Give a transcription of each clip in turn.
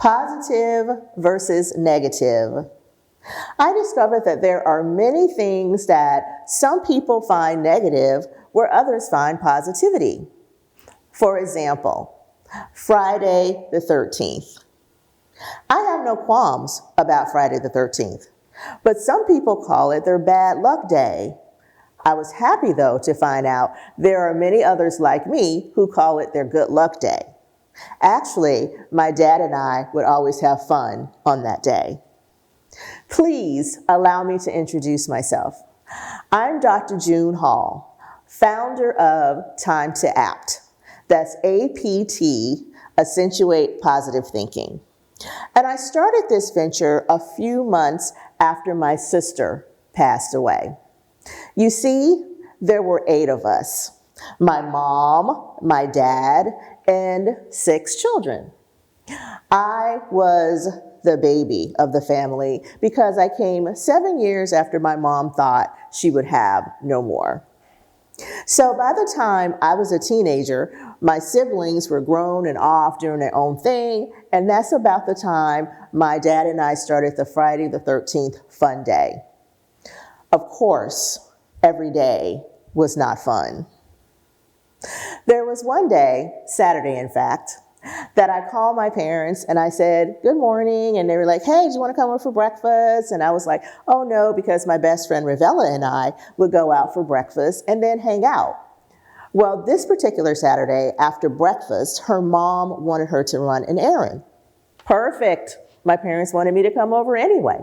Positive versus negative. I discovered that there are many things that some people find negative where others find positivity. For example, Friday the 13th. I have no qualms about Friday the 13th, but some people call it their bad luck day. I was happy, though, to find out there are many others like me who call it their good luck day. Actually, my dad and I would always have fun on that day. Please allow me to introduce myself. I'm Dr. June Hall, founder of Time to Apt. That's APT, Accentuate Positive Thinking. And I started this venture a few months after my sister passed away. You see, there were 8 of us. My mom, my dad, and 6 children. I was the baby of the family because I came 7 years after my mom thought she would have no more. So by the time I was a teenager, my siblings were grown and off doing their own thing, and that's about the time my dad and I started the Friday the 13th fun day. Of course, every day was not fun. There was one day, Saturday in fact, that I called my parents and I said, good morning. And they were like, hey, do you want to come over for breakfast? And I was like, oh no, because my best friend Ravella and I would go out for breakfast and then hang out. Well, this particular Saturday after breakfast, her mom wanted her to run an errand. Perfect. My parents wanted me to come over anyway.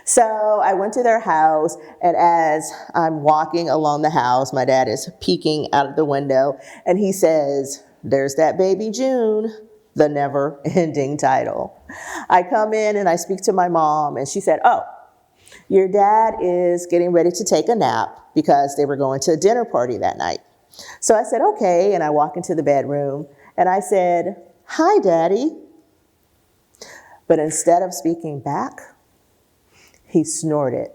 So I went to their house, and as I'm walking along the house, my dad is peeking out of the window, and he says, there's that baby June, the never-ending title. I come in and I speak to my mom, and she said, oh, your dad is getting ready to take a nap because they were going to a dinner party that night. So I said, okay, and I walk into the bedroom, and I said, hi, Daddy. But instead of speaking back, he snorted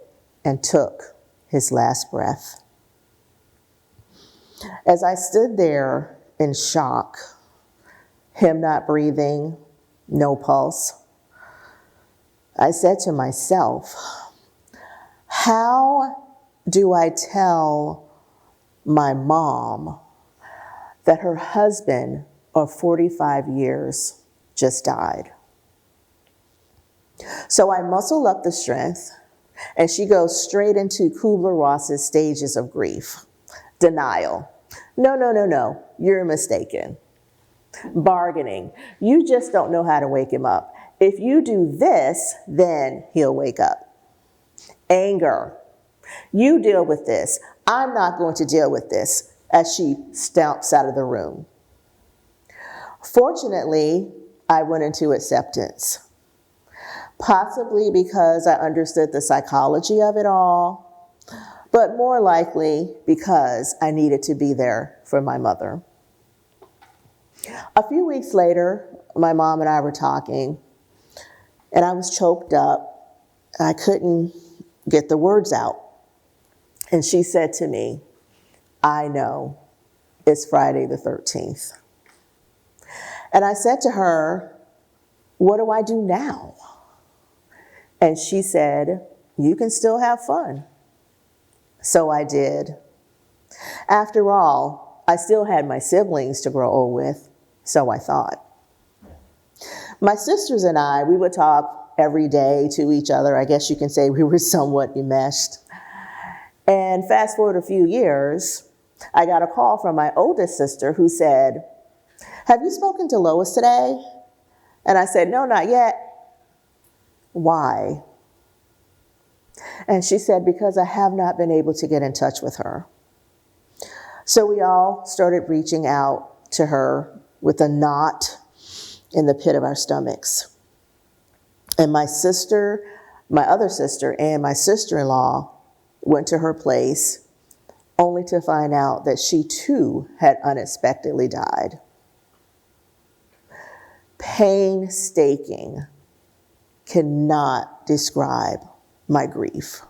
and took his last breath. As I stood there in shock, him not breathing, no pulse, I said to myself, how do I tell my mom that her husband of 45 years just died? So I muscle up the strength, and she goes straight into Kubler-Ross's stages of grief. Denial. No, you're mistaken. Bargaining. You just don't know how to wake him up. If you do this, then he'll wake up. Anger. You deal with this. I'm not going to deal with this, as she stomps out of the room. Fortunately, I went into acceptance. Possibly because I understood the psychology of it all, but more likely because I needed to be there for my mother. A few weeks later, my mom and I were talking, and I was choked up. I couldn't get the words out. And she said to me, I know, it's Friday the 13th. And I said to her, what do I do now? And she said, you can still have fun. So I did. After all, I still had my siblings to grow old with, so I thought. My sisters and I, we would talk every day to each other. I guess you can say we were somewhat enmeshed. And fast forward a few years, I got a call from my oldest sister who said, have you spoken to Lois today? And I said, no, not yet. Why? And she said, because I have not been able to get in touch with her. So we all started reaching out to her with a knot in the pit of our stomachs. And my sister, my other sister, and my sister-in-law went to her place only to find out that she too had unexpectedly died. Painstaking. Cannot describe my grief.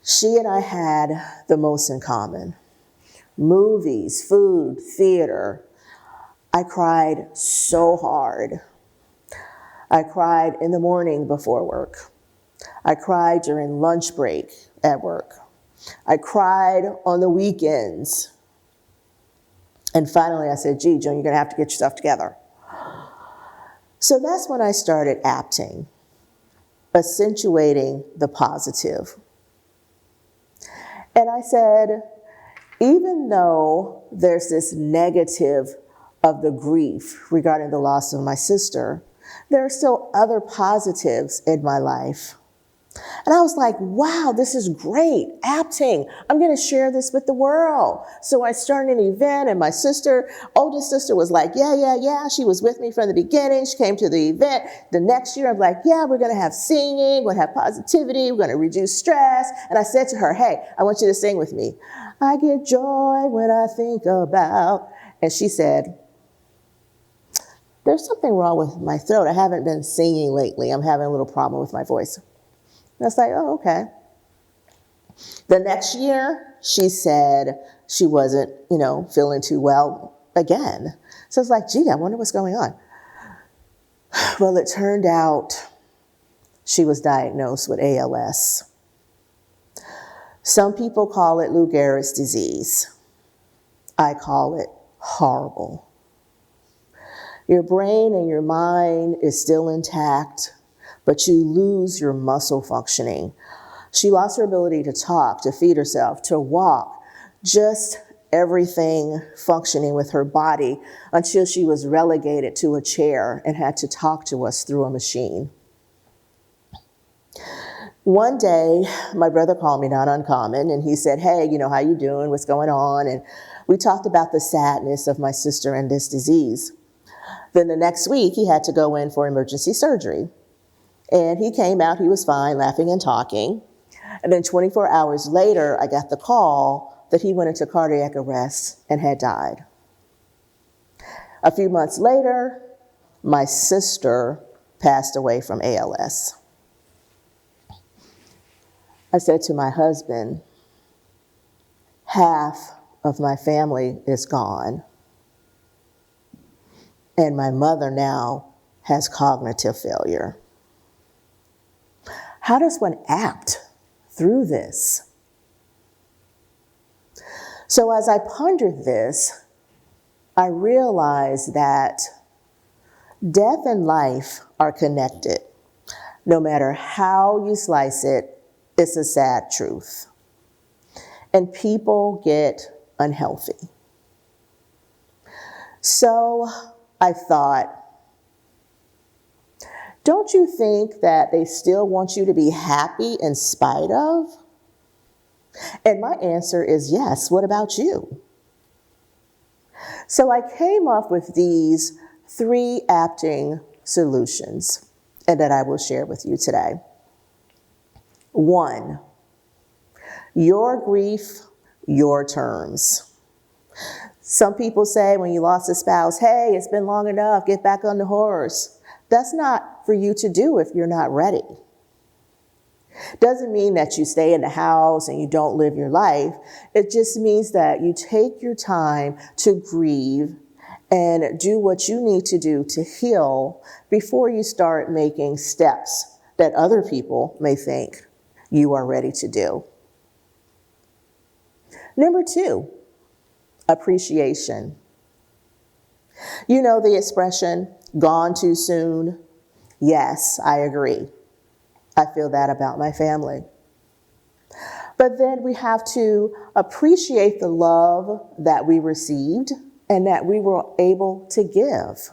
She and I had the most in common. Movies, food, theater. I cried so hard. I cried in the morning before work. I cried during lunch break at work. I cried on the weekends. And finally I said, gee, Joan, you're gonna have to get yourself together. So that's when I started APTing, accentuating the positive. And I said, even though there's this negative of the grief regarding the loss of my sister, there are still other positives in my life. And I was like, wow, this is great, APTing. I'm gonna share this with the world. So I started an event and my oldest sister was like, yeah. She was with me from the beginning. She came to the event. The next year I'm like, yeah, we're gonna have singing, we're gonna have positivity, we're gonna reduce stress. And I said to her, hey, I want you to sing with me. I get joy when I think about. And she said, there's something wrong with my throat. I haven't been singing lately. I'm having a little problem with my voice. And I was like, oh, okay. The next year, she said she wasn't, feeling too well again. So I was like, gee, I wonder what's going on. Well, it turned out she was diagnosed with ALS. Some people call it Lou Gehrig's disease. I call it horrible. Your brain and your mind is still intact, but you lose your muscle functioning. She lost her ability to talk, to feed herself, to walk, just everything functioning with her body until she was relegated to a chair and had to talk to us through a machine. One day, my brother called me, not uncommon, and he said, hey, how you doing? What's going on? And we talked about the sadness of my sister and this disease. Then the next week, he had to go in for emergency surgery. And he came out, he was fine, laughing and talking. And then 24 hours later, I got the call that he went into cardiac arrest and had died. A few months later, my sister passed away from ALS. I said to my husband, half of my family is gone. And my mother now has cognitive failure. How does one act through this? So as I pondered this, I realized that death and life are connected. No matter how you slice it, it's a sad truth. And people get unhealthy. So I thought, don't you think that they still want you to be happy in spite of? And my answer is yes. What about you? So I came up with these 3 APTing solutions and that I will share with you today. 1, your grief, your terms. Some people say when you lost a spouse, hey, it's been long enough, get back on the horse. That's not for you to do if you're not ready. Doesn't mean that you stay in the house and you don't live your life. It just means that you take your time to grieve and do what you need to do to heal before you start making steps that other people may think you are ready to do. Number 2, appreciation. You know the expression, gone too soon? Yes, I agree. I feel that about my family. But then we have to appreciate the love that we received and that we were able to give.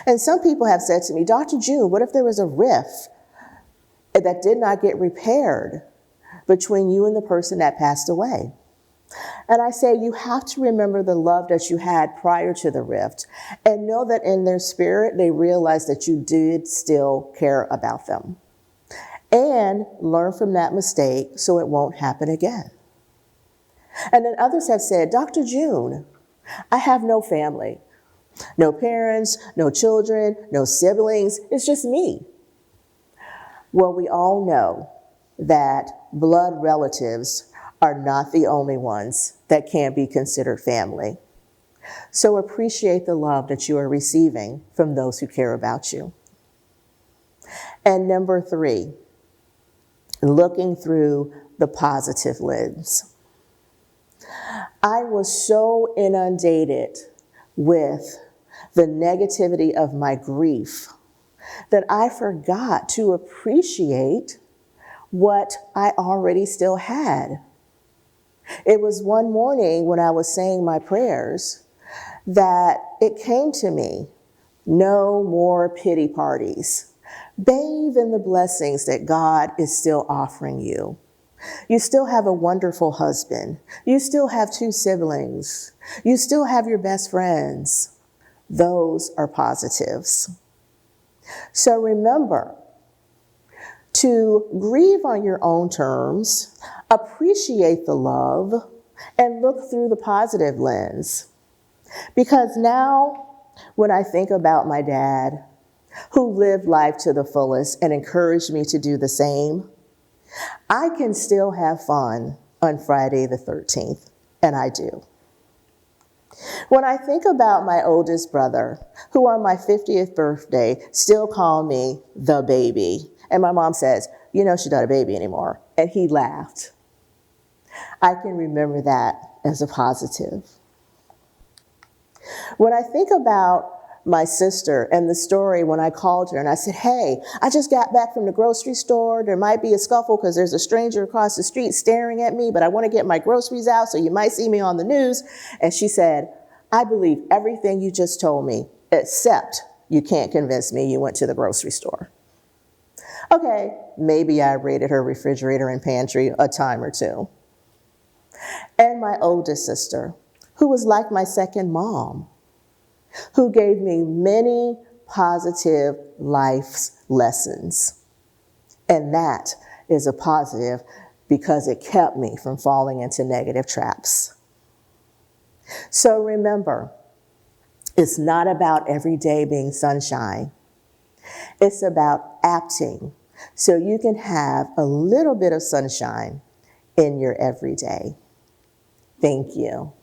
And some people have said to me, Dr. June, what if there was a rift that did not get repaired between you and the person that passed away? And I say you have to remember the love that you had prior to the rift and know that in their spirit, they realized that you did still care about them. And learn from that mistake so it won't happen again. And then others have said, Dr. June, I have no family, no parents, no children, no siblings. It's just me. Well, we all know that blood relatives are not the only ones that can be considered family. So appreciate the love that you are receiving from those who care about you. And number 3, looking through the positive lens. I was so inundated with the negativity of my grief that I forgot to appreciate what I already still had. It was one morning when I was saying my prayers that it came to me, no more pity parties. Bathe in the blessings that God is still offering you. You still have a wonderful husband. You still have 2 siblings. You still have your best friends. Those are positives. So remember to grieve on your own terms, appreciate the love, and look through the positive lens. Because now, when I think about my dad, who lived life to the fullest and encouraged me to do the same, I can still have fun on Friday the 13th, and I do. When I think about my oldest brother, who on my 50th birthday still called me the baby, and my mom says, you know she's not a baby anymore, and he laughed, I can remember that as a positive. When I think about my sister and the story when I called her and I said, hey, I just got back from the grocery store. There might be a scuffle because there's a stranger across the street staring at me, but I want to get my groceries out, so you might see me on the news. And she said, I believe everything you just told me, except you can't convince me you went to the grocery store. Okay, maybe I raided her refrigerator and pantry a time or 2. And my oldest sister, who was like my second mom, who gave me many positive life lessons. And that is a positive because it kept me from falling into negative traps. So remember, it's not about every day being sunshine. It's about APTing so you can have a little bit of sunshine in your everyday. Thank you.